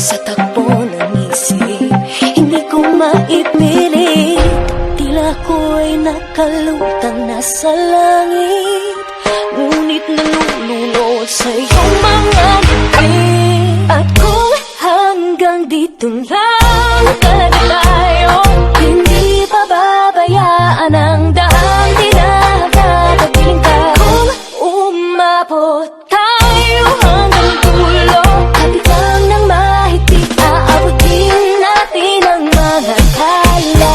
Sa takbo ng isip, hindi ko maipilit. Tila ko'y nakalutang nasa langit, ngunit nalulunod sa iyong mga ngiti. At kung hanggang dito lang talaga tayo, hindi pababayaan ang daang tinahagatapiling ka. Kung umabot tayo hanggang dulo, kapitang ng mahigpit, aabutin natin ang mga akala.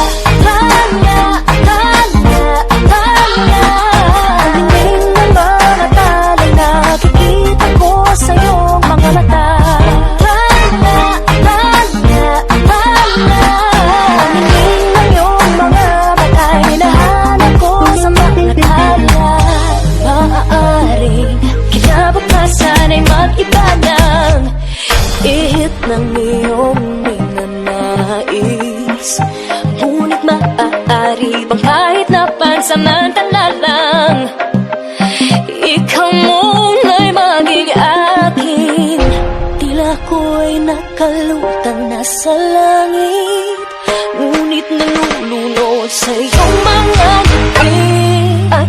Alingin ng mga talay, nakikita ko sa iyong mga mata. Alingin ng iyong mga mata, hinahanap ko sa mga tala. Maaaring kinabukasan ay mag-iba ng ihip ng iyong minanais, ngunit maaari bang kahit na pansamantala lang, ikaw muna'y maging akin. Tila ko'y nakalutang nasa langit, ngunit nalulunod sa iyong mga ngiti. At